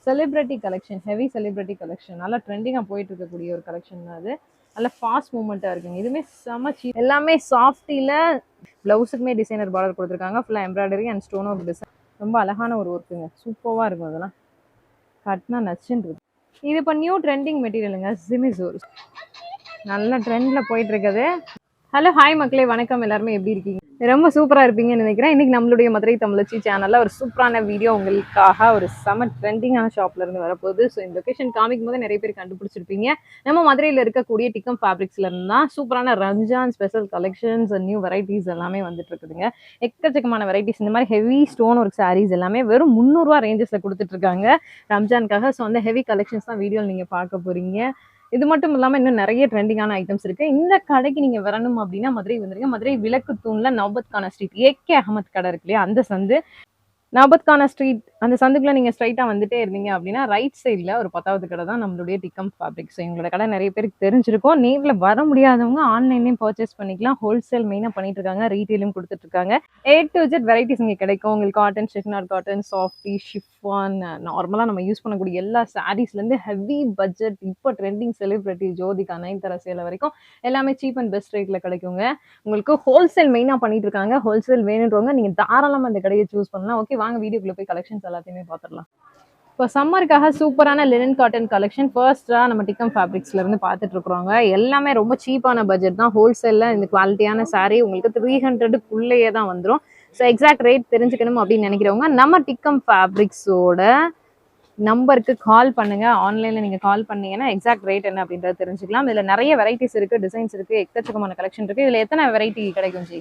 Celebrity collection, heavy celebrity collection. நல்லா ட்ரெண்டிங்காக போயிட்டு இருக்கக்கூடிய ஒரு கலெக்ஷன் தான் அது. நல்ல ஃபாஸ்ட் மூவ்மெண்ட்டாக இருக்குங்க. இதுவுமே செம்ம சீப். எல்லாமே சாஃப்டியில் ப்ளவுஸுக்குமே டிசைனர் பார்டர் கொடுத்துருக்காங்க. ஃபுல்லாக embroidery and stone work design. ரொம்ப அழகான ஒரு ஒர்க்குங்க. சூப்பராக இருக்கும். அதெல்லாம் கட்டினா நச்சுன்றது. இது இப்போ நியூ ட்ரெண்டிங் மெட்டீரியலுங்க. ஜிமிசோர் நல்ல ட்ரெண்டில் போயிட்டு இருக்குது. ஹலோ ஹாய் மக்களே, வணக்கம். எல்லாருமே எப்படி இருக்கீங்க? ரொம்ப சூப்பராக இருப்பீங்கன்னு நினைக்கிறேன். இன்றைக்கி நம்மளுடைய மதுரை தமிழச்சி சேனலில் ஒரு சூப்பரான வீடியோ உங்களுக்காக ஒரு செம ட்ரெண்டிங்கான ஷாப்லேருந்து வரப்போகுது. ஸோ இந்த லொக்கேஷன் காமிக்கும் போது நிறைய பேர் கண்டுபிடிச்சிருப்பீங்க. நம்ம மதுரையில் இருக்கக்கூடிய டிக்கம் ஃபேப்ரிக்ஸ்லேருந்து தான் சூப்பரான Ramzan special collections, new varieties எல்லாமே வந்துட்டு இருக்குதுங்க. எக்கச்சக்கமான வெரைட்டிஸ். இந்த மாதிரி ஹெவி ஸ்டோன் ஒர்க் சாரீஸ் எல்லாமே வெறும் 300 ரூபா ரேஞ்சஸில் கொடுத்துட்ருக்காங்க ரம்ஜானுக்காக. ஸோ அந்த ஹெவி கலெக்ஷன்ஸ் தான் வீடியோவில் நீங்கள் பார்க்க போகிறீங்க. இது மட்டும் இல்லாமல் இன்னும் நிறைய ட்ரெண்டிங்கான ஐட்டம்ஸ் இருக்குது. இந்த கடைக்கு நீங்கள் வரணும் அப்படின்னா மதுரை வந்துருங்க. மதுரை விளக்கு தூணில் நௌபத் கானா ஸ்ட்ரீட் ஏகே அகமத் கடை இருக்கு இல்லையா, அந்த சந்து நௌபத் கானா ஸ்ட்ரீட், அந்த சந்துக்குள்ள நீங்கள் ஸ்ட்ரைட்டாக வந்துட்டே இருந்தீங்க அப்படின்னா ரைட் சைடில் ஒரு 10வது கடை தான் நம்மளுடைய டிக்கம் ஃபேப்ரிக்ஸ். எங்களோட கடை நிறைய பேருக்கு தெரிஞ்சிருக்கும். நேரில் வர முடியாதவங்க ஆன்லைன்லேயும் பர்ச்சேஸ் பண்ணிக்கலாம். ஹோல்சேல் மெயினாக பண்ணிட்டு இருக்காங்க, ரீட்டெயிலும் கொடுத்துட்ருக்காங்க. A to Z வெரைட்டிஸ் இங்கே கிடைக்கும். உங்களுக்கு காட்டன், செக்னார் காட்டன், சாஃப்டி, ஷிஃபான், நார்மலாக நம்ம யூஸ் பண்ணக்கூடிய எல்லா சாரீஸ்லேருந்து ஹெவி பட்ஜெட் இப்போ ட்ரெண்டிங் செலிபிரிட்டி ஜோதிகா, நயன்தாரா சேலை வரைக்கும் எல்லாமே சீப் அண்ட் பெஸ்ட் ரேட்டில் கிடைக்குங்க. உங்களுக்கு ஹோல்சேல் மெயினாக பண்ணிட்டு இருக்காங்க. ஹோல்சேல் வேணுன்றவங்க நீங்கள் தாராளமாக அந்த கடையை சூஸ் பண்ணலாம். ஓகே, வாங்க வீடியோக்குள்ள போய் கலெக்ஷன்ஸ் எல்லாத்தையுமே பார்த்துடலாம். இப்போ சம்மருக்காக சூப்பரான லினன் காட்டன் கலெக்ஷன் ஃபர்ஸ்ட்டாக நம்ம டிக்கம் ஃபேப்ரிக்ஸ்லேருந்து பார்த்துட்டு இருக்கிறோங்க. எல்லாமே ரொம்ப சீப்பான பட்ஜெட் தான். ஹோல்சேலில் இந்த குவாலிட்டியான சாரீ உங்களுக்கு 300க்குள்ளேயே தான் வந்துடும். ஸோ எக்ஸாக்ட் ரேட் தெரிஞ்சுக்கணும் அப்படின்னு நினைக்கிறவங்க நம்ம டிக்கம் ஃபேப்ரிக்ஸோட நம்பருக்கு கால் பண்ணுங்க. ஆன்லைனில் நீங்கள் கால் பண்ணீங்கன்னா எக்ஸாக்ட் ரேட் என்ன அப்படின்றத தெரிஞ்சுக்கலாம். இதில் நிறைய வெரைட்டிஸ் இருக்குது, டிசைன்ஸ் இருக்குது, எக்கச்சக்கமான கலெக்ஷன் இருக்குது. இதில் எத்தனை வெரைட்டி கிடைக்கும் ஜி?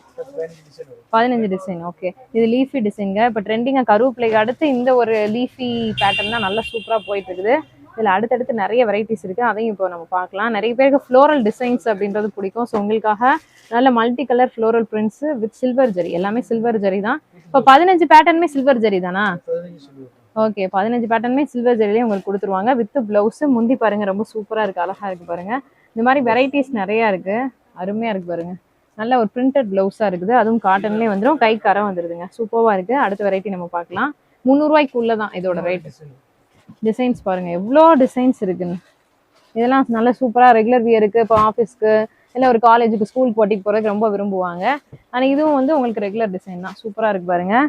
15 டிசைன். ஓகே, இது லீஃபி டிசைனுங்க. இப்போ ட்ரெண்டிங்காக கருவேப்பிலைக்கு அடுத்து இந்த ஒரு லீஃபி பேட்டர்ன் தான் நல்லா சூப்பராக போயிட்டு இருக்குது. இதில் அடுத்தடுத்து நிறைய வெரைட்டிஸ் இருக்குது, அதையும் இப்போ நம்ம பார்க்கலாம். நிறைய பேருக்கு ஃப்ளோரல் டிசைன்ஸ் அப்படின்றது பிடிக்கும். ஸோ உங்களுக்காக நல்ல multi colour floral prints with silver zari, எல்லாமே சில்வர் ஜரி தான். இப்போ 15 பேட்டர்னுமே சில்வர் ஜரி தானா? ஓகே, 15 பேட்டர்னுமே சில்வர் ஜரிலேயே உங்களுக்கு கொடுத்துருவாங்க வித் பிளவுஸு. முந்தி பாருங்கள், ரொம்ப சூப்பராக இருக்குது, அழகாக இருக்குது பாருங்கள். இந்த மாதிரி வெரைட்டிஸ் நிறையா இருக்குது, அருமையாக இருக்குது பாருங்கள். நல்ல ஒரு பிரிண்டட் பிளவுஸாக இருக்குது, அதுவும் காட்டன்லேயே வந்துடும், கை கரை வந்துடுதுங்க. சூப்பராக இருக்குது. அடுத்த வெரைட்டி நம்ம பார்க்கலாம். 300 ரூபாய்க்குள்ளே தான் இதோட ரேட். டிசைன்ஸ் பாருங்கள், எவ்வளோ டிசைன்ஸ் இருக்குன்னு. இதெல்லாம் நல்லா சூப்பராக ரெகுலர் வியருக்கு, இப்போ ஆஃபீஸ்க்கு இல்லை ஒரு காலேஜுக்கு, ஸ்கூல் போட்டிக்கு போகிறதுக்கு ரொம்ப விரும்புவாங்க. ஆனால் இதுவும் வந்து உங்களுக்கு ரெகுலர் டிசைன் தான். சூப்பராக இருக்குது பாருங்கள்.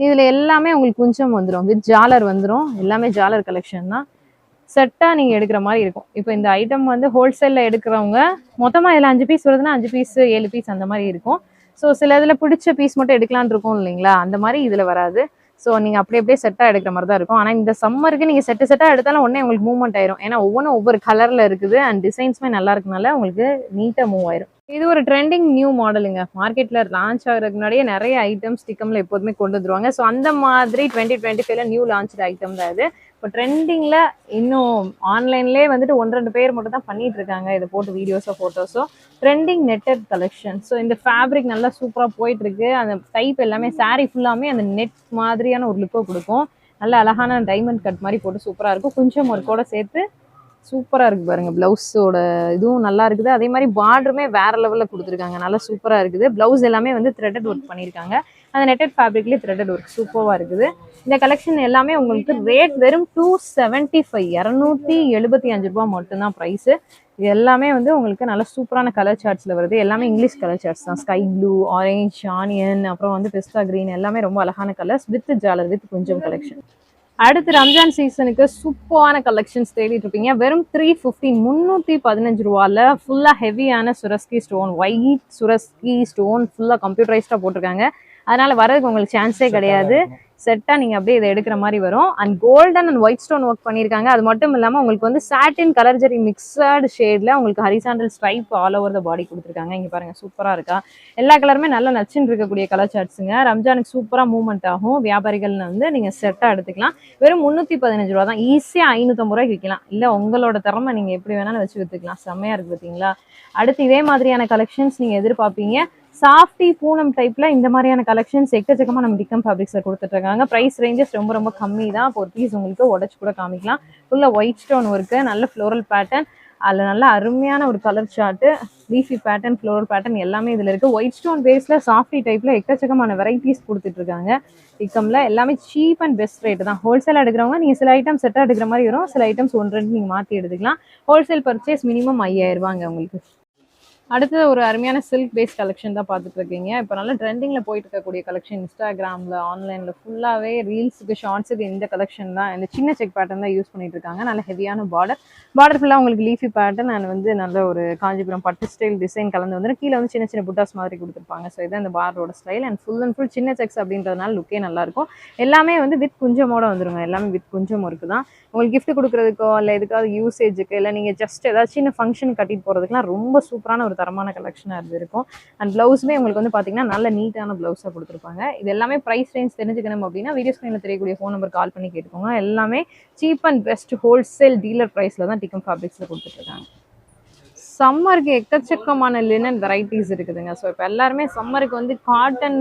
இதில் எல்லாமே உங்களுக்கு குஞ்சம் வந்துடும், வித் ஜாலர் வந்துடும். எல்லாமே ஜாலர் கலெக்ஷன் தான். செட்டாக நீங்கள் எடுக்கிற மாதிரி இருக்கும். இப்போ இந்த ஐட்டம் வந்து ஹோல்சேலில் எடுக்கிறவங்க மொத்தமாக இதில் 5 பீஸ் வருதுன்னா 5 பீஸ் 7 பீஸ் அந்த மாதிரி இருக்கும். ஸோ சில இதில் பிடிச்ச பீஸ் மட்டும் எடுக்கலான்னு இருக்கும் இல்லைங்களா, அந்த மாதிரி இதில் வராது. ஸோ நீங்கள் அப்படியே செட்டாக எடுக்கிற மாதிரி தான் இருக்கும். ஆனால் இந்த சம்மருக்கு நீங்கள் செட்டாக எடுத்தாலும் உடனே உங்களுக்கு மூவ்மெண்ட் ஆயிரும். ஏன்னா ஒவ்வொன்றும் ஒவ்வொரு கலரில் இருக்குது அண்ட் டிசைன்ஸுமே நல்லா இருக்கனால உங்களுக்கு நீட்டாக மூவ் ஆயிரும். இது ஒரு ட்ரெண்டிங் நியூ மாடலுங்க. மார்க்கெட்டில் லான்ச் ஆகிறதுக்கு முன்னாடியே நிறைய ஐட்டம்ஸ் டிக்கமில் எப்போதுமே கொண்டு வந்துருவாங்க. ஸோ அந்த மாதிரி 2025 நியூ லான்ச் ஐட்டம் தான் இது. இப்போ ட்ரெண்டிங்கில் இன்னும் ஆன்லைன்லேயே வந்துட்டு 1-2 பேர் மட்டும் தான் பண்ணிட்டு இருக்காங்க இதை போட்டு வீடியோஸோ ஃபோட்டோஸோ. Trending netted collection. ஸோ இந்த ஃபேப்ரிக் நல்லா சூப்பராக போயிட்டு இருக்கு. அந்த டைப் எல்லாமே சாரீ ஃபுல்லாமே அந்த நெட் மாதிரியான ஒரு லுக்கை கொடுக்கும். நல்ல அழகான டைமண்ட் கட் மாதிரி போட்டு சூப்பராக இருக்கும். கொஞ்சம் ஒர்க்கோட சேர்த்து சூப்பராக இருக்குது பாருங்கள். ப்ளவுஸோட இதுவும் நல்லா இருக்குது. அதே மாதிரி பார்டருமே வேறு லெவலில் கொடுத்துருக்காங்க, நல்லா சூப்பராக இருக்குது. ப்ளவுஸ் எல்லாமே வந்து த்ரெட்டட் ஒர்க் பண்ணியிருக்காங்க. அந்த நெட்டட் ஃபேப்ரிக்லேயே த்ரெட்டட் ஒர்க் சூப்பராக இருக்குது. இந்த கலெக்ஷன் எல்லாமே உங்களுக்கு ரேட் வெறும் 275, 275 ரூபா மட்டும்தான் ப்ரைஸு. இது எல்லாமே வந்து உங்களுக்கு நல்ல சூப்பரான கலர் சார்ட்ஸில் வருது. எல்லாமே இங்கிலீஷ் கலர் சார்ட்ஸ் தான். ஸ்கை ப்ளூ, ஆரஞ்ச், ஆனியன், அப்புறம் வந்து பிஸ்தா கிரீன், எல்லாமே ரொம்ப அழகான கலர்ஸ் வித் ஜாலர் வித் கொஞ்சம் கலெக்ஷன். அடுத்து ரம்ஜான் சீசனுக்கு சூப்பரான கலெக்ஷன்ஸ் தேடிட்டு இருப்பீங்க. வெறும் 315 ரூபாயில் ஃபுல்லாக ஹெவியான சுரஸ்கி ஸ்டோன், ஒயிட் சுரஸ்கி ஸ்டோன் ஃபுல்லாக கம்ப்யூட்டரைஸ்டாக போட்டிருக்காங்க. அதனால் வரதுக்கு உங்களுக்கு சான்ஸே கிடையாது. செட்டாக நீங்கள் அப்படியே இதை எடுக்கிற மாதிரி வரும். And golden and white stone work பண்ணியிருக்காங்க. அது மட்டும் இல்லாமல் உங்களுக்கு வந்து சாட்டின் கலர் ஜெரி மிக்சடு ஷேடில் உங்களுக்கு horizontal stripe all over the body கொடுத்துருக்காங்க. இங்கே பாருங்கள், சூப்பராக இருக்கா. எல்லா கலருமே நல்லா நச்சுன்னு இருக்கக்கூடிய கலர் சார்ட்ஸுங்க. ரம்ஜானுக்கு சூப்பராக மூவ்மெண்ட் ஆகும். வியாபாரிகள்னு வந்து நீங்கள் செட்டாக எடுத்துக்கலாம். வெறும் 315 ரூபா தான். ஈஸியாக 550 ரூபாய்க்கு விற்கலாம். இல்லை உங்களோட திறமை நீங்கள் எப்படி வேணாலும் வச்சு விற்றுக்கலாம். செம்மையாக இருக்குது பார்த்தீங்களா. அடுத்து இதே மாதிரியான கலெக்ஷன்ஸ் நீங்கள் எதிர்பார்ப்பீங்க. சாஃப்டி பூனம் டைப்ல இந்த மாதிரியான கலெக்ஷன்ஸ் எக்கச்சக்கமா நம்ம டிக்கம் ஃபேப்ரிக்ஸ்ல கொடுத்துட்டு இருக்காங்க. பிரைஸ் ரேஞ்சஸ் ரொம்ப கம்மி தான். ஒரு பீஸ் உங்களுக்கு உடச்சு கூட காமிக்கலாம். ஃபுல்லா ஒயிட் ஸ்டோன் ஒர்க்கு, நல்ல ஃப்ளோரல் பேட்டர்ன். அதில் நல்ல அருமையான ஒரு colour chart, leafy pattern, floral pattern எல்லாமே இதில் இருக்குது. ஒயிட் ஸ்டோன் பேஸில் சாஃப்டி டைப்பில் எக்கச்சக்கமான வெரைட்டிஸ் கொடுத்துட்ருக்காங்க டிக்கமில். எல்லாமே சீப் அண்ட் பெஸ்ட் ரேட்டு தான். ஹோல்சேல் எடுக்கிறவங்க நீங்கள் சில ஐட்டம் செட்டாக எடுக்கிற மாதிரி வரும், சில ஐட்டம்ஸ் 1-2 நீங்கள் மாற்றி எடுத்துக்கலாம். ஹோல்சேல் பர்ச்சேஸ் மினிமம் 5000 ரூபாங்க உங்களுக்கு. அடுத்து ஒரு அருமையான சில்க் பேஸ் கலெக்ஷன் தான் பார்த்துட்டு இருக்கீங்க. இப்போ நல்லா ட்ரெண்டிங்கில் போயிட்டு இருக்கக்கூடிய கலெக்ஷன். இன்ஸ்டாகிராமில், ஆன்லைனில் ஃபுல்லாகவே ரீல்ஸுக்கு, ஷார்ட்ஸுக்கு இந்த கலெக்ஷன் தான், இந்த சின்ன செக் பேட்டர்ன் தான் யூஸ் பண்ணிட்டு இருக்காங்க. நல்ல ஹெவியான பார்டர் ஃபுல்லாக உங்களுக்கு லீஃபி பேட்டர்ன் அண்ட் வந்து நல்ல ஒரு காஞ்சிபுரம் பட்டு ஸ்டைல் டிசைன் கலந்து வந்து கீழே வந்து சின்ன சின்ன புட்டாஸ் மாதிரி கொடுத்துருப்பாங்க. ஸோ இதான் இந்த பார்டரோட ஸ்டைல். அண்ட் ஃபுல் சின்ன செக்ஸ் அப்படின்றதுனால லுக்கே நல்லாயிருக்கும். எல்லாமே வந்து வித் குஞ்சமோட வந்துருங்க. எல்லாமே வித் குஞ்சம் ஒர்க்கு தான். உங்களுக்கு கிஃப்ட் கொடுக்குறதுக்கோ இல்லை எதுக்காவது யூசேஜுக்கு, இல்லை நீங்கள் ஜஸ்ட் ஏதாச்சும் சின்ன ஃபங்க்ஷன் கட்டிட்டு போகிறதுக்குலாம் ரொம்ப சூப்பரான ஒரு தரமான கலெக்ஷனாக இருக்கும். அண்ட் ப்ளவுஸுமே உங்களுக்கு வந்து பார்த்தீங்கன்னா நல்ல நீட்டான ப்ளவுஸாக கொடுத்துருப்பாங்க. இது எல்லாமே ப்ரைஸ் ரேஞ்ச் தெரிஞ்சுக்கணும் அப்படின்னா வீடியோ ஸ்க்ரீனில் தெரியக்கூடிய ஃபோன் நம்பர் கால் பண்ணி கேட்டுக்கோங்க. எல்லாமே cheap and best wholesale dealer ப்ரைஸில் தான் டிக்கம் ஃபேப்ரிக்ஸில் கொடுத்துட்ருக்காங்க. சம்மருக்கு எக்கச்சக்கமான லினன் வெரைட்டிஸ் இருக்குதுங்க. ஸோ இப்போ எல்லாருமே சம்மருக்கு வந்து காட்டன்,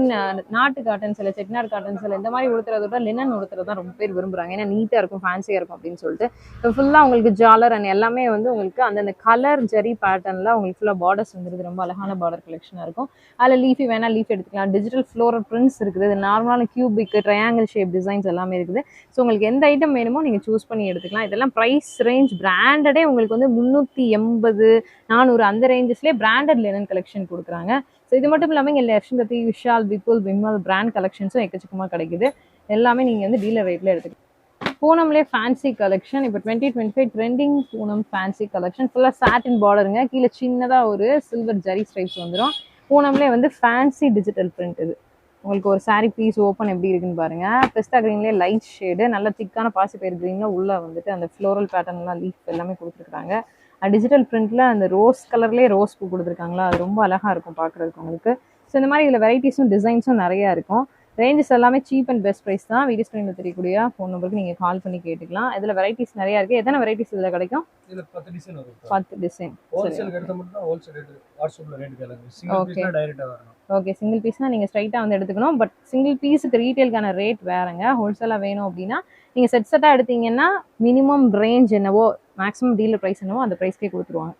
நாட்டு காட்டன் சில, செட்டிநாடு காட்டன் சில இந்த மாதிரி உடுத்துறத விட லினன் உடுத்துறது தான் ரொம்ப பேர் விரும்புகிறாங்க. ஏன்னா நீட்டாக இருக்கும், ஃபேன்சியாக இருக்கும் அப்படின்னு சொல்லிட்டு. இப்போ ஃபுல்லாக உங்களுக்கு ஜாலர் அண்ட் எல்லாமே வந்து உங்களுக்கு அந்தந்த கலர் ஜெரி பேட்டர்னில் உங்களுக்கு ஃபுல்லாக பார்டர்ஸ் வந்துருக்கு. ரொம்ப அழகான பார்டர் கலெக்ஷனாக இருக்கும். அதில் லீஃபி வேணால் லீஃப் எடுத்துக்கலாம். டிஜிட்டல் ஃப்ளோரல் பிரிண்ட்ஸ் இருக்குது. இது நார்மலான கியூபிக், ட்ரையாங்கிள் ஷேப் டிசைன்ஸ் எல்லாமே இருக்குது. ஸோ உங்களுக்கு எந்த ஐட்டம் வேணுமோ நீங்கள் சூஸ் பண்ணி எடுத்துக்கலாம். இதெல்லாம் ப்ரைஸ் ரேஞ்ச் பிராண்டடே உங்களுக்கு வந்து 380, 400 அந்த ரேஞ்சஸ்லேயே பிராண்டட் லினன் கலெக்ஷன் கொடுக்குறாங்க. ஸோ இது மட்டும் இல்லாமல் இங்கே லட்சுமதி, விஷால், விபுல், விமல் பிராண்ட் கலெக்ஷன்ஸும் எக்கச்சக்கமாக கிடைக்குது. எல்லாமே நீங்கள் வந்து டீலர் ரேட்டில் எடுத்துக்கலாம். பூனம்லேயே ஃபேன்சி கலெக்ஷன் இப்போ 2025 ட்ரெண்டிங் பூனம் ஃபேன்சி கலெக்ஷன். ஃபுல்லாக சாட்டின் பார்டருங்க. கீழே சின்னதாக ஒரு சில்வர் ஜரி ஸ்ட்ரைப்ஸ் வந்துடும். பூனம்லேயே வந்து ஃபேன்சி டிஜிட்டல் பிரிண்ட். இது உங்களுக்கு ஒரு சாரீ பீஸ் ஓப்பன் எப்படி இருக்குன்னு பாருங்கள். பெஸ்டா க்ரீன்லேயே லைட் ஷேடு, நல்ல திக்கான பாசிப்பயிர் க்ரீனில் உள்ளே வந்துட்டு அந்த ஃப்ளோரல் பேட்டர்ன்லாம் லீஃப் எல்லாமே கொடுத்துருக்காங்க. டிஜிட்டல் பிரிண்ட்டில் அந்த ரோஸ் கலர்லேயே ரோஸ் பூ கொடுத்துருக்காங்களா, அது ரொம்ப அழகாக இருக்கும் பார்க்குறதுக்கு உங்களுக்கு. ஸோ இந்த மாதிரி இதில் வெரைட்டிஸும் டிசைன்ஸும் நிறையா இருக்கும். ரேஞ்சஸ் எல்லாமே சீப் அண்ட் பெஸ்ட் ப்ரைஸ் தான். வீடியோ ஸ்க்ரீனில் தெரியக்கூடிய ஃபோன் நம்பருக்கு நீங்கள் கால் பண்ணி கேட்டுக்கலாம். இதில் வெரைட்டிஸ் நிறையா இருக்குது. எத்தனை வெரைட்டிஸ் இதில் கிடைக்கும்? இதில் 10 டிசைன் வரும். 10 டிசைன். ஹோல்சேல் எடுத்தால் மட்டும் தான் ஹோல்சேல் ரேட் வாட்ஸ்அப்பில் ரேட் கேளுங்க. சிங்கிள் பீஸ்னா டைரக்டாக வரணும். ஓகே, சிங்கிள் பீஸ்னால் நீங்கள் ஸ்ட்ரைட்டாக வந்து எடுத்துக்கணும். பட் சிங்கிள் பீஸுக்கு ரீட்டெயிலுக்கான ரேட் வேறுங்க. ஹோல்சேலாக வேணும் அப்படின்னா நீங்கள் செட்டாக எடுத்தீங்கன்னா மினிமம் ரேஞ்ச் என்னவோ, மேக்ஸிமம் டீலர் ப்ரைஸ் என்னவோ அந்த ப்ரைஸ்க்கே கொடுத்துருவாங்க.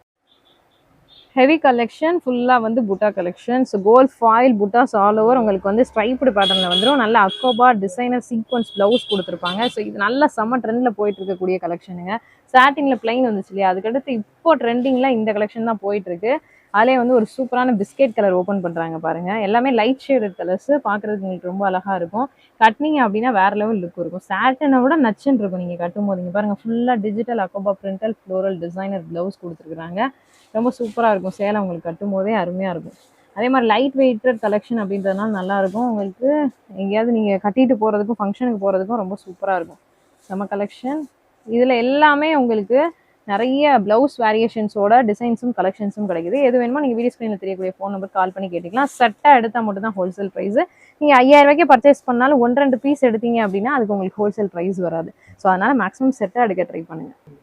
ஹெவி கலெக்ஷன் ஃபுல்லாக வந்து புட்டா கலெக்ஷன். ஸோ கோல்ட் ஃபாயில் புட்டாஸ் ஆல் ஓவர் உங்களுக்கு வந்து ஸ்ட்ரைப்டு பேட்டர்னில் வந்துடும். நல்ல அக்கோபா டிசைனர் சீக்வன்ஸ் ப்ளவுஸ் கொடுத்துருப்பாங்க. ஸோ இது நல்ல செம்ம ட்ரெண்டில் போயிட்டு இருக்கக்கூடிய கலெக்ஷனுங்க. சாட்டினில் பிளைன் வந்துச்சு இல்லையா, அதுக்கடுத்து இப்போ ட்ரெண்டிங்கில் இந்த கலெக்ஷன் தான் போயிட்டுருக்கு. அதிலே வந்து ஒரு சூப்பரான பிஸ்கெட் கலர் ஓப்பன் பண்ணுறாங்க பாருங்கள். எல்லாமே லைட் ஷேடட் கலர்ஸ், பார்க்குறதுக்கு உங்களுக்கு ரொம்ப அழகாக இருக்கும். கட்டினீங்க அப்படின்னா வேறு லெவல் லுக் இருக்கும். சாட்டினை விட நச்சுன்னு இருக்கும் நீங்கள் கட்டும் போது. இங்கே பாருங்கள், ஃபுல்லாக டிஜிட்டல் அக்கோபா பிரிண்டல் ஃப்ளோரல் டிசைனர் ப்ளவுஸ் கொடுத்துருக்குறாங்க. ரொம்ப சூப்பராக இருக்கும். சேலை உங்களுக்கு கட்டும் போதே அருமையாக இருக்கும். அதே மாதிரி லைட் வெயிட்டட் கலெக்ஷன் அப்படின்றதுனால நல்லாயிருக்கும். உங்களுக்கு எங்கேயாவது நீங்கள் கட்டிட்டு போகிறதுக்கும் ஃபங்க்ஷனுக்கு போகிறதுக்கும் ரொம்ப சூப்பராக இருக்கும். செம்ம கலெக்ஷன். இதில் எல்லாமே உங்களுக்கு நிறைய ப்ளவுஸ் வேரியேஷன்ஸோட டிசைன்ஸும் கலெக்ஷன்ஸும் கிடைக்குது. எது வேணுமோ நீங்கள் வீடியோ ஸ்க்ரீனில் தெரியக்கூடிய ஃபோன் நம்பர் கால் பண்ணி கேட்டுக்கலாம். செட்டாக எடுத்தால் மட்டும் தான் ஹோல்சேல் ப்ரைஸு. நீங்கள் 5000 ரூபாய்க்கு பர்ச்சேஸ் பண்ணாலும் 1-2 பீஸ் எடுத்தீங்க அப்படின்னா அதுக்கு உங்களுக்கு ஹோல்சேல் ப்ரைஸ் வராது. ஸோ அதனால் மேக்ஸிமம் செட்டாக எடுக்க ட்ரை பண்ணுங்கள்.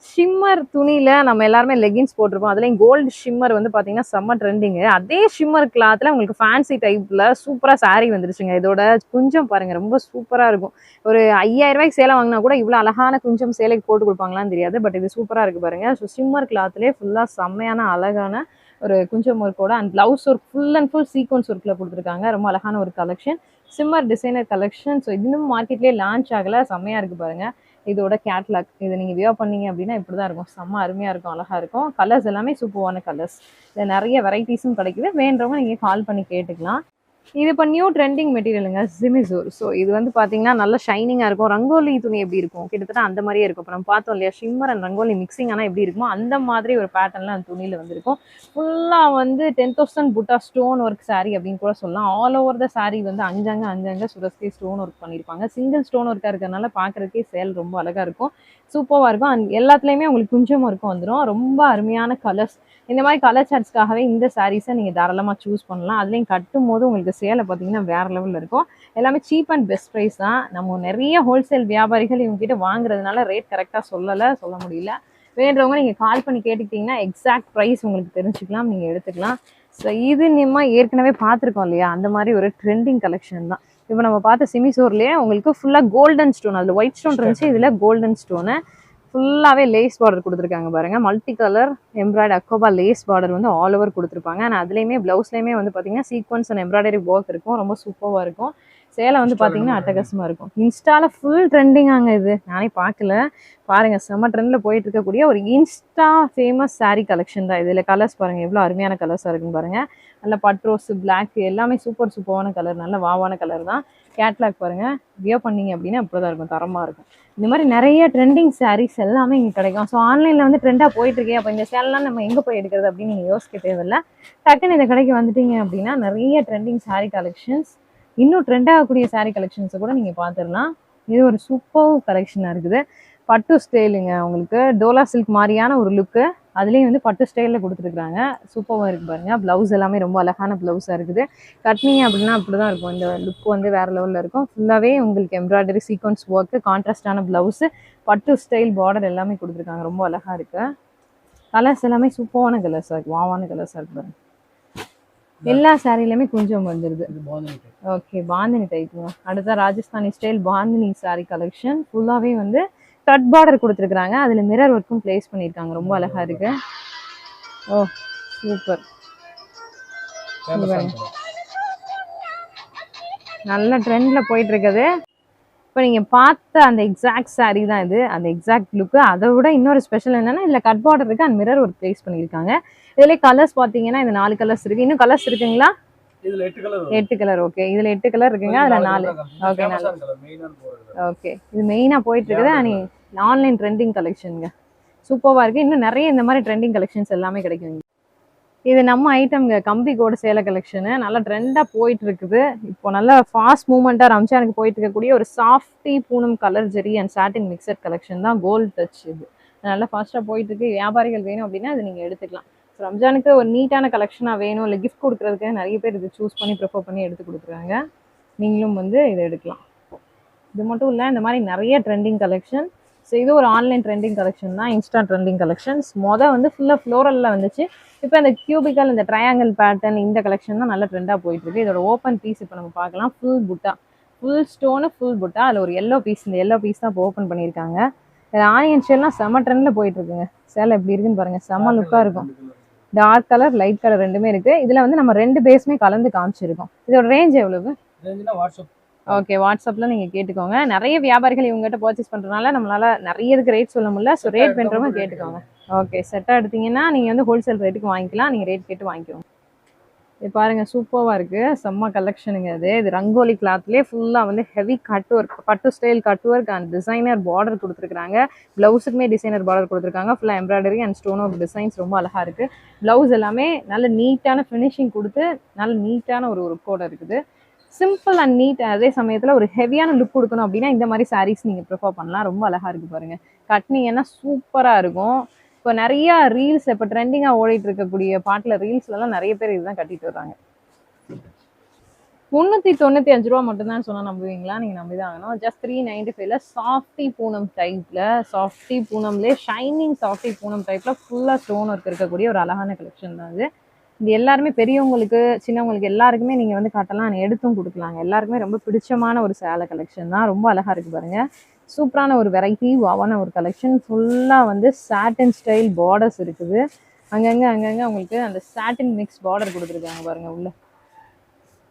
ஷிம்மர் துணியில் நம்ம எல்லாருமே லெகின்ஸ் போட்டிருப்போம். அதுலேயும் கோல்டு ஷிம்மர் வந்து பார்த்தீங்கன்னா செம்ம ட்ரெண்டிங்கு. அதே ஷிம்மர் கிளாத்தில் உங்களுக்கு ஃபேன்சி டைப்பில் சூப்பராக சாரீ வந்துருச்சுங்க. இதோட குஞ்சம் பாருங்கள், ரொம்ப சூப்பராக இருக்கும். ஒரு 5000 ரூபாய்க்கு சேலை வாங்கினா கூட இவ்வளோ அழகான குஞ்சம் சேலைக்கு போட்டு கொடுப்பாங்களான்னு தெரியாது. பட் இது சூப்பராக இருக்குது பாருங்கள். ஸோ ஷிம்மர் கிளாத்லேயே ஃபுல்லாக செம்மையான அழகான ஒரு குஞ்சம் ஒர்க்கோட and blouse work full and full sequins ஒர்க்கில் கொடுத்துருக்காங்க. ரொம்ப அழகான ஒரு collection, shimmer designer collection. So இன்னும் மார்க்கெட்லேயே லான்ச் ஆகலை. செம்மையாக இருக்குது பாருங்கள். இதோட கேட்லாக் இதை நீங்கள் வியர் பண்ணீங்க அப்படின்னா இப்படி தான் இருக்கும். செம்ம அருமையாக இருக்கும், அழகாக இருக்கும். கலர்ஸ் எல்லாமே சூப்பரான கலர்ஸ். இதில் நிறைய வெரைட்டிஸும் கிடைக்குது. வேண்டவங்க நீங்கள் கால் பண்ணி கேட்டுக்கலாம். இது இப்போ நியூ ட்ரெண்டிங் மெட்டீரியலுங்க, சிமிசூர். ஸோ இது வந்து பார்த்தீங்கன்னா நல்ல ஷைனிங்காக இருக்கும். ரங்கோலி துணி எப்படி இருக்கும், கிட்டத்தட்ட அந்த மாதிரியே இருக்கும். இப்போ நம்ம பார்த்தோம் இல்லையா, ஷிம்மர் அண்ட் ரங்கோலி மிக்சிங் ஆனால் எப்படி இருக்குமோ அந்த மாதிரி ஒரு பேட்டர்னில் அந்த துணியில் வந்துருக்கும். ஃபுல்லாக வந்து 10,000 புட்டா ஸ்டோன் ஒர்க் சாரீ அப்படின்னு கூட சொல்லலாம். ஆல் ஓவர் த சாரீ வந்து அங்கங்கே சுரஸ்கே ஸ்டோன் ஒர்க் பண்ணியிருப்பாங்க. சிங்கிள் ஸ்டோன் ஒர்க்காக இருக்கிறதுனால பார்க்குறதுக்கே சேல் ரொம்ப அழகாக இருக்கும், சூப்பராக இருக்கும். அண்ட் எல்லாத்துலேயுமே உங்களுக்கு குஞ்சம் ஒர்க்கும் வந்துடும். ரொம்ப அருமையான கலர்ஸ். இந்த மாதிரி கலர் சார்ட்ஸ்க்காகவே இந்த சாரீஸை நீங்கள் தாராளமாக சூஸ் பண்ணலாம். அதுலேயும் கட்டும் போது உங்களுக்கு சேலை பார்த்தீங்கன்னா வேறு லெவலில் இருக்கும். எல்லாமே சீப் அண்ட் பெஸ்ட் ப்ரைஸ் தான். நம்ம நிறைய ஹோல்சேல் வியாபாரிகள் இவங்ககிட்ட வாங்குறதுனால ரேட் கரெக்டாக சொல்ல முடியல. வேண்டவங்க நீங்கள் கால் பண்ணி கேட்டுக்கிட்டிங்கன்னா எக்ஸாக்ட் ப்ரைஸ் உங்களுக்கு தெரிஞ்சுக்கலாம், நீங்கள் எடுத்துக்கலாம். ஸோ இது நம்ம ஏற்கனவே பார்த்துருக்கோம் இல்லையா, அந்த மாதிரி ஒரு ட்ரெண்டிங் கலெக்ஷன் தான். இப்போ நம்ம பார்த்த சிமிசோர்லேயே உங்களுக்கு ஃபுல்லாக கோல்டன் ஸ்டோன், அதில் ஒயிட் ஸ்டோன் இருந்துச்சு, இதில் கோல்டன் ஸ்டோனு ஃபுல்லாகவே லேஸ் பார்டர் கொடுத்துருக்காங்க பாருங்க. மல்டி கலர் எம்ப்ராய்டரி அக்கோபா லேஸ் பார்டர் வந்து ஆல் ஓவர் கொடுத்துருப்பாங்க. ஆனால் அதுலேயுமே ப்ளவுஸ்லேயுமே வந்து பார்த்தீங்கன்னா சீக்வன்ஸ் அண்ட் எம்ப்ராய்டரி ஒர்க் இருக்கும். ரொம்ப சூப்பராக இருக்கும். சேலை வந்து பார்த்தீங்கன்னா அட்டகாசமாக இருக்கும். இன்ஸ்டாவில் ஃபுல் ட்ரெண்டிங்காங்க இது. நானே பார்க்கல, பாருங்க செம்ம ட்ரெண்டில் போயிட்டு இருக்கக்கூடிய ஒரு இன்ஸ்டா ஃபேமஸ் saree கலெக்ஷன் தான். இதில் கலர்ஸ் பாருங்கள் எவ்வளோ அருமையான கலர்ஸாக இருக்குன்னு பாருங்கள். நல்ல பட் ரோஸ், பிளாக் எல்லாமே சூப்பரான கலர், நல்ல வாவான கலர் தான். கேட்லாக் பாருங்கள், வியர் பண்ணீங்க அப்படின்னா அப்படி தான் இருக்கும், தரமாக இருக்கும். இந்த மாதிரி நிறைய ட்ரெண்டிங் sarees எல்லாமே இங்கே கிடைக்கும். ஸோ ஆன்லைனில் வந்து ட்ரெண்டாக போயிட்டுருக்கே, அப்போ இந்த சேலெலாம் நம்ம எங்கே போய் எடுக்கிறது அப்படின்னு நீங்கள் யோசிக்க தேவையில்லை. டக்குன்னு இந்த கடைக்கு வந்துட்டீங்க அப்படின்னா நிறைய ட்ரெண்டிங் saree கலெக்ஷன்ஸ், இன்னும் ட்ரெண்ட் ஆகக்கூடிய saree கலெக்ஷன்ஸை கூட நீங்கள் பார்த்துடலாம். இது ஒரு சூப்பர் கலெக்ஷனாக இருக்குது. பட்டு ஸ்டைலுங்க, உங்களுக்கு டோலா சில்க் மாதிரியான ஒரு லுக்கு, அதுலேயும் வந்து பட்டு ஸ்டைலில் கொடுத்துருக்குறாங்க. சூப்பராக இருக்குது பாருங்கள். ப்ளவுஸ் எல்லாமே ரொம்ப அழகான ப்ளவுஸாக இருக்குது. கட்டினீங்க அப்படின்னா அப்படி தான் இருக்கும். இந்த லுக் வந்து வேறு லெவலில் இருக்கும். ஃபுல்லாகவே உங்களுக்கு எம்ப்ராய்டரி சீக்வன்ஸ் ஒர்க்கு, கான்ட்ராஸ்டான ப்ளவுஸு, பட்டு ஸ்டைல் பார்டர் எல்லாமே கொடுத்துருக்காங்க. ரொம்ப அழகாக இருக்குது. கலர்ஸ் எல்லாமே சூப்பரான கலர்ஸாக இருக்குது, வாவான கலர்ஸாக இருக்குது பாருங்கள். எல்லா சாரிலையுமே கொஞ்சம் வந்துடுது. ஓகே, பாந்தினி டைப்புங்க. அடுத்த Rajasthani style bandhani sorry collection. ஃபுல்லாகவே வந்து கட் பார்டர் கொடுத்துருக்குறாங்க. அதில் மிரர் ஒர்க்கும் பிளேஸ் பண்ணியிருக்காங்க. ரொம்ப அழகாக இருக்கு. ஓ சூப்பர், நல்ல ட்ரெண்டில் போயிட்டு இருக்குது. இப்போ நீங்கள் பார்த்த அந்த எக்ஸாக்ட் saree தான் இது, அந்த எக்ஸாக்ட் லுக்கு. அதை விட இன்னொரு ஸ்பெஷல் என்னன்னா, இதில் கட் பார்டர் இருக்குது, அந்த மிரர் ஒர்க் பிளேஸ் பண்ணியிருக்காங்க. இதுலேயே கலர்ஸ் பார்த்தீங்கன்னா இந்த 4 கலர்ஸ் இருக்குது. இன்னும் கலர்ஸ் இருக்குங்களா? இதுல 8 கலர். 8 கலர். ஓகே, இதுல 8 கலர் இருக்குங்க, அதுல 4. ஓகே, ஓகே, இது மெயினா போயிட்டு இருக்குது. ஆன்லைன் ட்ரெண்டிங் கலெக்ஷனுங்க, சூப்பராக இருக்கு. இன்னும் நிறைய இந்த மாதிரி ட்ரெண்டிங் கலெக்ஷன்ஸ் எல்லாமே கிடைக்கும். இது நம்ம ஐட்டம்ங்க, கம்பி கோடு சேலை கலெக்ஷனு. நல்லா ட்ரெண்டாக போயிட்டு இருக்குது. இப்போ நல்லா ஃபாஸ்ட் மூவ்மெண்ட்டாக ரம்ஜானுக்கு போயிட்டு இருக்கக்கூடிய ஒரு softy Poonam colour zari and satin mixed collection தான். கோல்டு டச் இது நல்லா ஃபாஸ்ட்டாக போயிட்டு இருக்கு. வியாபாரிகள் வேணும் அப்படின்னா அது நீங்கள் எடுத்துக்கலாம். ரம்ஜானுக்கு ஒரு நீட்டான கலெக்ஷனாக வேணும், இல்லை கிஃப்ட் கொடுக்குறதுக்கு நிறைய பேர் இது சூஸ் பண்ணி ப்ரிஃபர் பண்ணி எடுத்து கொடுக்குறாங்க. நீங்களும் வந்து இதை எடுக்கலாம். இது மட்டும் இல்லை, இந்த மாதிரி நிறைய ட்ரெண்டிங் கலெக்ஷன். ஸோ இது ஒரு ஆன்லைன் ட்ரெண்டிங் கலெக்ஷன் தான், இன்ஸ்டா ட்ரெண்டிங் கலெக்ஷன்ஸ். வந்து ஃபுல்லாக ஃப்ளோரலில் வந்துச்சு. இப்போ இந்த கியூபிக்கல், இந்த ட்ரையாங்கிள் பேட்டர்ன், இந்த கலெக்ஷன் தான் நல்ல ட்ரெண்டாக போயிட்டுருக்கு. இதோட ஓப்பன் பீஸ் இப்போ நம்ம பார்க்கலாம். ஃபுல் புட்டா, ஃபுல் ஸ்டோனு, ஃபுல் புட்டா. அதில் ஒரு எல்லோ பீஸ், இந்த எல்லோ பீஸ் தான் இப்போ ஓப்பன் பண்ணியிருக்காங்க. இதில் ஆனியன் ஷேல்லாம் செம்ம ட்ரெண்டில் போயிட்டுருக்குங்க. சேலை எப்படி இருக்குன்னு பாருங்கள், செம்ம லுக்காக இருக்கும். டார்க் கலர், லைட் கலர் ரெண்டுமே இருக்குது. இதில் வந்து நம்ம 2 பேஸுமே கலந்து காமிச்சிருக்கோம். இதோட ரேஞ்ச் எவ்வளவு? ஓகே, வாட்ஸ்அப்பில் நீங்கள் கேட்டுக்கோங்க. நிறைய வியாபாரிகள் இவங்ககிட்ட பர்ச்சேஸ் பண்ணுறதுனால நம்மளால் நிறைய இதுக்கு ரேட் சொல்ல முடியல. ஸோ ரேட் பண்ணுறவங்க கேட்டுக்கோங்க. ஓகே, செட்டாக எடுத்தீங்கன்னா நீங்கள் வந்து ஹோல்சேல் ரேட்டுக்கு வாங்கிக்கலாம். நீங்கள் ரேட் கேட்டு வாங்கிக்கோங்க. இது பாருங்கள், சூப்பராக இருக்குது, செம்ம கலெக்ஷனுங்க. இது ரங்கோலி கிளாத்லேயே ஃபுல்லாக வந்து ஹெவி கட் ஒர்க், பட்டு style cut work and designer border கொடுத்துருக்காங்க. ப்ளவுஸுக்குமே டிசைனர் பார்டர் கொடுத்துருக்காங்க. ஃபுல்லாக embroidery and stone work designs ரொம்ப அழகாக இருக்குது. ப்ளவுஸ் எல்லாமே நல்ல நீட்டான ஃபினிஷிங் கொடுத்து நல்ல நீட்டான ஒரு ஒர்க்கோடு இருக்குது. சிம்பிள் அண்ட் நீட், அதே சமயத்தில் ஒரு ஹெவியான லுக் கொடுக்கணும் அப்படின்னா இந்த மாதிரி சாரீஸ் நீங்கள் ப்ரிஃபர் பண்ணலாம். ரொம்ப அழகாக இருக்குது பாருங்கள். கட்டினீங்கன்னா சூப்பராக இருக்கும். இப்போ நிறைய ரீல்ஸ், இப்போ ட்ரெண்டிங்காக ஓடிட்டு இருக்கக்கூடிய பாட்டில் ரீல்ஸ்லாம் நிறைய பேர் இதுதான் கட்டிட்டு வர்றாங்க. 395 ரூபா மட்டும்தான் சொன்னால் நம்புவீங்களா? நீங்கள் நம்பி தான் ஆகணும். ஜஸ்ட் 395ல சாஃப்டி பூனம் டைப்பில், சாஃப்டி பூனம்லேயே ஷைனிங் சாஃப்டி பூனம் டைப்பில் ஃபுல்லாக ஸ்டோன் ஒர்க் இருக்கக்கூடிய ஒரு அழகான கலெக்ஷன் தான் இது. இது எல்லாருமே பெரியவங்களுக்கு, சின்னவங்களுக்கு எல்லாருக்குமே நீங்கள் வந்து காட்டலாம், எடுத்தும் கொடுக்கலாங்க. எல்லாருக்குமே ரொம்ப பிடிச்சமான ஒரு சேலை கலெக்ஷன் தான். ரொம்ப அழகாக இருக்குது பாருங்கள். சூப்பரான ஒரு வெரைட்டி வாவான ஒரு கலெக்ஷன். ஃபுல்லாக வந்து சாட்டின் ஸ்டைல் பார்டர்ஸ் இருக்குது. அங்கங்கே உங்களுக்கு அந்த சாட்டின் மிக்ஸ் பார்டர் கொடுத்துருக்காங்க பாருங்கள். உள்ள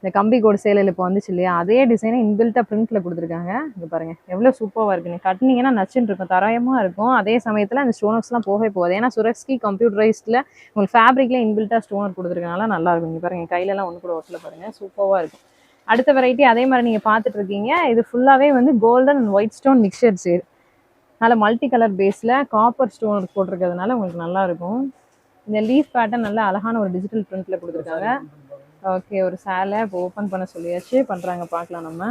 இந்த கம்பி கோடு சேலையில் இப்போ வந்துச்சு இல்லையா, அதே டிசைனை இன்பில்ட்டாக பிரிண்ட்டில் கொடுத்துருக்காங்க. இங்கே பாருங்கள் எவ்வளோ சூப்பராக இருக்குது. நீங்கள் கட்டினீங்கன்னா நச்சுன்னு இருக்கும், தரமாக இருக்கும். அதே சமயத்தில் அந்த ஸ்டோன் ஒர்க்ஸ்லாம் போகவே போகாது. ஏன்னா சுரக்ஸ்கி கம்ப்யூட்டரைஸ்டில் உங்களுக்கு ஃபேப்ரிக்கில் இன்பில்ட்டாக ஸ்டோன் ஒர்க் கொடுத்துருக்கனால நல்லாயிருக்கும். இங்கே பாருங்கள், கையிலலாம் ஒன்று கூட ஒட்டில் பாருங்கள், சூப்பராக இருக்கும். அடுத்த வெரைட்டி அதே மாதிரி நீங்கள் பார்த்துட்டு இருக்கீங்க. இது ஃபுல்லாகவே வந்து golden and white stone mixture சேர். நல்ல மல்டி கலர் பேஸில் காப்பர் ஸ்டோன் ஒர்க் போட்டிருக்கிறதுனால உங்களுக்கு நல்லாயிருக்கும். இந்த லீஃப் பேட்டர்ன் நல்ல அழகான ஒரு டிஜிட்டல் பிரிண்ட்டில் கொடுத்துருக்காங்க. ஓகே, ஒரு சேலை இப்போ ஓப்பன் பண்ண சொல்லியாச்சு, பண்ணுறாங்க, பார்க்கலாம் நம்ம.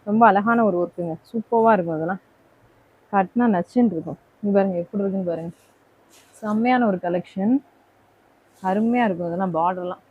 ரொம்ப அழகான ஒரு ஒர்க்குங்க, சூப்பராக இருக்கும். அதெல்லாம் கட்டினா நச்சுன்னு இருக்கும். இங்கே பாருங்கள் எப்படி இருக்குன்னு பாருங்கள், செம்மையான ஒரு கலெக்ஷன், அருமையாக இருக்கும். அதெல்லாம் பார்டர்லாம்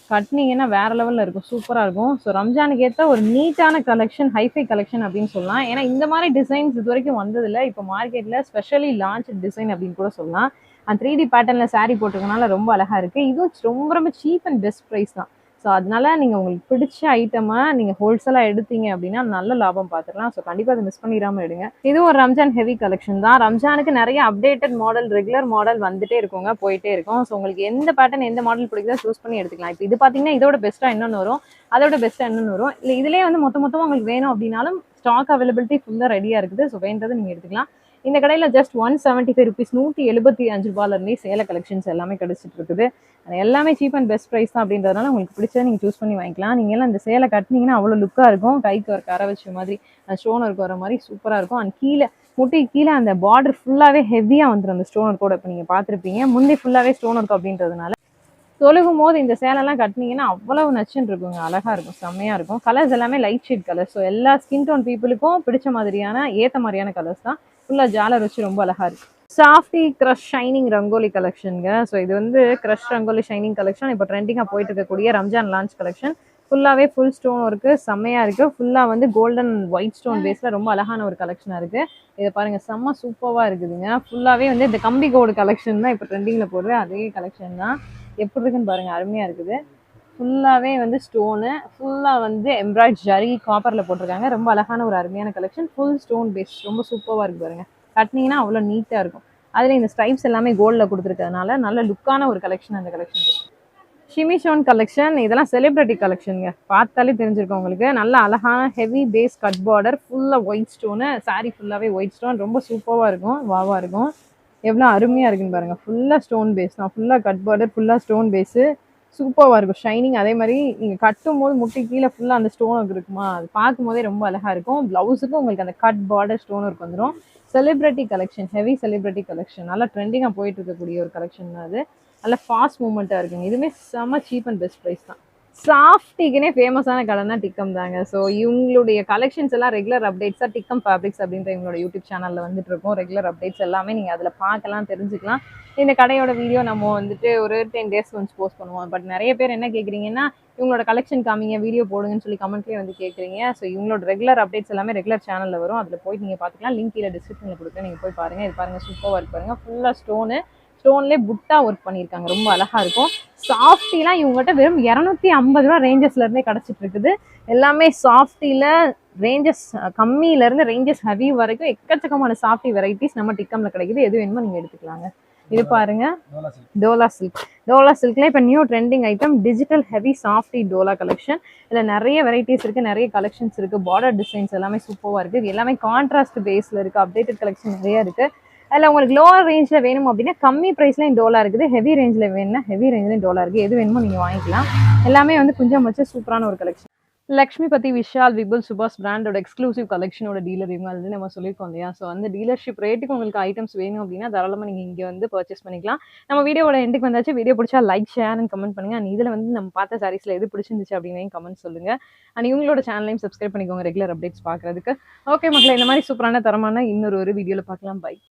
கட்டினீங்கன்னா வேறு லெவலில் இருக்கும், சூப்பராக இருக்கும். ஸோ ரம்ஜானுக்கு ஏற்ற ஒரு நீட்டான கலெக்ஷன், ஹைஃபை கலெக்ஷன் அப்படின்னு சொல்லலாம். ஏன்னா இந்த மாதிரி டிசைன்ஸ் இது வரைக்கும் வந்ததில்லை. இப்போ மார்க்கெட்டில் ஸ்பெஷலி லான்ச் டிசைன் அப்படின்னு கூட சொல்லலாம். அந்த 3D பேட்டர்னில் சாரீ போட்டிருக்கனால ரொம்ப அழகாக இருக்குது. இதுவும் ரொம்ப ரொம்ப சீப் அண்ட் பெஸ்ட் ப்ரைஸ் தான். ஸோ அதனால நீங்கள் உங்களுக்கு பிடிச்ச ஐட்டமை நீங்கள் ஹோல்சேலாக எடுத்தீங்க அப்படின்னா நல்ல லாபம் பார்த்துக்கலாம். ஸோ கண்டிப்பாக அதை மிஸ் பண்ணிடாமல் எடுங்க. இதுவும் ஒரு ரம்ஜான் ஹெவி கலெக்ஷன் தான். ரம்ஜானுக்கு நிறைய அப்டேட்டட் மாடல் ரெகுலர் மாடல் வந்துட்டே இருக்குங்க, போயிட்டே இருக்கும். ஸோ உங்களுக்கு எந்த பேட்டர்ன் எந்த மாடல் பிடிக்குதோ சூஸ் பண்ணி எடுத்துக்கலாம். இப்போ இது பார்த்தீங்கன்னா இதோட பெஸ்ட்டாக இன்னொன்று வரும், அதோட பெஸ்ட்டாக இன்னொன்று வரும். இல்லை இதுலேயே வந்து மொத்தமாக உங்களுக்கு வேணும் அப்படின்னாலும் ஸ்டாக் அவைலபிலிட்டி ஃபுல்லாக ரெடியாக இருக்குது. ஸோ வேண்டதை நீங்கள் எடுத்துக்கலாம். இந்த கடையில் ஜஸ்ட் 175 ருபீஸ், 175 ரூபாயிலேருந்தே சேலை கலெக்ஷன்ஸ் எல்லாமே கிடச்சிட்டு இருக்குது. எல்லாமே சீப் அண்ட் பெஸ்ட் ப்ரைஸ் தான் அப்படின்றதுனால உங்களுக்கு பிடிச்சதை நீங்கள் சூஸ் பண்ணி வாங்கிக்கலாம். நீங்கள் எல்லாம் இந்த சேலை கட்டினீங்கன்னா அவ்வளோ லுக்காக இருக்கும். கைக்கு ஒரு கரை வச்ச மாதிரி ஸ்டோன் ஒர்க் வர மாதிரி சூப்பராக இருக்கும். அண்ட் கீழே முட்டி கீழே அந்த பார்டர் ஃபுல்லாகவே ஹெவியாக வந்துடும் அந்த ஸ்டோன் ஒர்க்கோட. இப்போ நீங்கள் பார்த்துருப்பீங்க முந்தி ஃபுல்லாகவே ஸ்டோன் ஒர்க் அப்படின்றதுனால தொழுகும் போது இந்த சேலைலாம் கட்டினீங்கன்னா அவ்வளவு நச்சுன்னு இருக்குங்க, அழகாக இருக்கும், செம்மையாக இருக்கும். கலர்ஸ் எல்லாமே லைட் ஷேட் கலர்ஸ். ஸோ எல்லா ஸ்கின் டோன் பீப்புளுக்கும் பிடிச்ச மாதிரியான ஏற்ற மாதிரியான கலர்ஸ் தான். ஃபுல்லாக ஜாலர் வச்சு ரொம்ப அழகாக இருக்குது. சாஃப்டி க்ரஷ் ஷைனிங் ரங்கோலி கலெக்ஷனுங்க. ஸோ இது வந்து க்ரஷ் ரங்கோலி ஷைனிங் கலெக்ஷன். இப்போ ட்ரெண்டிங்காக போயிட்டு இருக்கக்கூடிய ரம்ஜான் லான்ச் கலெக்ஷன். ஃபுல்லாகவே ஃபுல் ஸ்டோன் இருக்குது, செம்மையாக இருக்குது. ஃபுல்லாக வந்து கோல்டன் ஒயிட் ஸ்டோன் பேஸில் ரொம்ப அழகான ஒரு கலெக்ஷனாக இருக்குது. இதை பாருங்கள், செம்ம சூப்பராக இருக்குதுங்க. ஃபுல்லாகவே வந்து இந்த கம்பி கோடு கலெக்ஷன் தான் இப்போ ட்ரெண்டிங்கில் போடுற அதே கலெக்ஷன் தான். எப்படி இருக்குன்னு பாருங்கள், அருமையாக இருக்குது. ஃபுல்லாகவே வந்து ஸ்டோனு, ஃபுல்லாக வந்து எம்ப்ராய்ட் ஜரி காப்பரில் போட்டிருக்காங்க. ரொம்ப அழகான ஒரு அருமையான கலெக்ஷன். ஃபுல் ஸ்டோன் பேஸ், ரொம்ப சூப்பராக இருக்குது பாருங்கள். கட்டினீங்கன்னா அவ்வளோ நீட்டாக இருக்கும். அதில் இந்த ஸ்ட்ரைப்ஸ் எல்லாமே கோல்டில் கொடுத்துருக்கிறதுனால நல்ல லுக்கான ஒரு கலெக்ஷன் அந்த கலெக்ஷன் இருக்குது. ஷிமி ஸ்டோன் கலெக்ஷன், இதெல்லாம் செலிப்ரிட்டி கலெக்ஷனுங்க, பார்த்தாலே தெரிஞ்சிருக்கும் உங்களுக்கு. நல்ல அழகான ஹெவி பேஸ் கட் பார்டர், ஃபுல்லாக ஒயிட் ஸ்டோனு, சாரீ ஃபுல்லாகவே ஒயிட் ஸ்டோன், ரொம்ப சூப்பராக இருக்கும், வாவாக இருக்கும். எவ்வளோ அருமையாக இருக்குன்னு பாருங்கள். ஃபுல்லாக ஸ்டோன் பேஸ் தான், ஃபுல்லாக கட் பார்டர், ஃபுல்லாக ஸ்டோன் பேஸு, சூப்பராக இருக்கும் ஷைனிங். அதே மாதிரி நீங்கள் கட்டும் போது முட்டி கீழே ஃபுல்லாக அந்த ஸ்டோன் ஒர்க் இருக்குமா, அது பார்க்கும் போதே ரொம்ப அழகாக இருக்கும். ப்ளவுஸுக்கும் உங்களுக்கு அந்த கட் பார்டர் ஸ்டோன் ஒர்க் வந்துடும். Celebrity collection, heavy celebrity collection, நல்லா ட்ரெண்டிங்காக போயிட்டு இருக்கக்கூடிய ஒரு கலெக்ஷன் தான் அது. நல்ல ஃபாஸ்ட் மூவ்மெண்ட்டாக இருக்குங்க. இதுவுமே செம்ம சீப் அண்ட் பெஸ்ட் ப்ரைஸ் தான். சாஃப்டிக்குனே ஃபேமஸான கடைனா டிக்கம் தாங்க. ஸோ இவங்களுடைய கலெக்ஷன்ஸ் எல்லாம் ரெகுலர் அப்டேட்ஸாக டிக்கம் ஃபேப்ரிக்ஸ் அப்படின்ற இவங்களோட யூடியூப் சேனலில் வந்துட்டு இருக்கோம். ரெகுலர் அப்டேட்ஸ் எல்லாமே நீங்கள் அதில் பார்க்கலாம், தெரிஞ்சுக்கலாம். இந்த கடையோட வீடியோ நம்ம வந்துட்டு ஒரு 10 days ஒன்ஸ் போஸ்ட் பண்ணுவோம். பட் நிறைய பேர் என்ன கேட்குறீங்கன்னா, இவங்களோட கலெக்ஷன் காமிங்க, வீடியோ போடுங்கன்னு சொல்லி கமெண்ட்லேயே வந்து கேட்குறீங்க. ஸோ இவங்களோட ரெகுலர் அப்டேட்ஸ் எல்லாமே ரெகுலர் சேனலில் வரும். அதில் போய் நீங்கள் பார்த்துக்கலாம். லிங்க் கீழே டிஸ்கிரிப்ஷனில் கொடுக்குறேன், நீங்கள் போய் பாருங்கள். இது பாருங்கள், சூப்பராக ஒர்க் பாருங்கள். ஃபுல்லாக ஸ்டோன்லேயே புட்டா ஒர்க் பண்ணியிருக்காங்க, ரொம்ப அழகாக இருக்கும். சாஃப்டிலாம் இவங்ககிட்ட வெறும் 250 ரூபா ரேஞ்சஸ்லேருந்தே கிடச்சிட்டு இருக்குது. எல்லாமே சாஃப்டியில் ரேஞ்சஸ் கம்மியிலேருந்து ரேஞ்சஸ் ஹெவி வரைக்கும் எக்கச்சக்கமான சாஃப்டி வெரைட்டிஸ் நம்ம டிக்கமில் கிடைக்குது. எது வேணுமோ நீங்கள் எடுத்துக்கலாங்க. இது பாருங்க, டோலா சில்க். டோலா சில்க்ல இப்போ new trending item digital heavy softy Dola collection. இதில் நிறைய வெரைட்டிஸ் இருக்குது, நிறைய கலெக்ஷன்ஸ் இருக்குது. பார்டர் டிசைன்ஸ் எல்லாமே சூப்பராக இருக்குது. இது எல்லாமே கான்ட்ராஸ்ட் பேஸில் இருக்குது. அப்டேட்டட் கலெக்ஷன் நிறைய இருக்குது. அதில் உங்களுக்கு லோவர் ரேஞ்சில் வேணும் அப்படின்னா கம்மி ப்ரைஸ்லையும் டோலா இருக்குது. ஹெவி ரேஞ்சில் வேணும்னா ஹெவி ரேஞ்சிலையும் டோலா இருக்குது. எது வேணுமோ நீங்கள் வாங்கிக்கலாம். எல்லாமே வந்து கொஞ்சம் வச்சு சூப்பரான ஒரு கலெக்ஷன். லக்ஷ்மி பத்தி விஷால் விபுல் சுபாஷ் பிராண்டோட எக்ஸ்க்ளூசிவ் கலெக்ஷனோட டீலர் இவங்க வந்து நம்ம சொல்லியிருக்கோம் இல்லையா. ஸோ அந்த டீலர்ஷிப் ரேட்டுக்கு உங்களுக்கு ஐட்டம்ஸ் வேணும் அப்படின்னா தாராளமாக நீங்கள் இங்கே வந்து பர்ச்சேஸ் பண்ணிக்கலாம். நம்ம வீடியோட எண்டுக்கு வந்தாச்சு. வீடியோ பிடிச்சா லைக், ஷேர் அண்ட் கமெண்ட் பண்ணுங்க. அண்ட் இதில் வந்து நம்ம பார்த்த சாரீஸில் எது பிடிச்சிருந்துச்சு அப்படின்னு கமெண்ட் சொல்லுங்க. அண்ட் இவங்களோட சேனலையும் சப்ஸ்கிரைப் பண்ணிக்கோங்க ரெகுலர் அப்டேட்ஸ் பார்க்குறதுக்கு. ஓகே மக்களே, இந்த மாதிரி சூப்பரான தரமான இன்னொரு வீடியோவில் பார்க்கலாம். பை.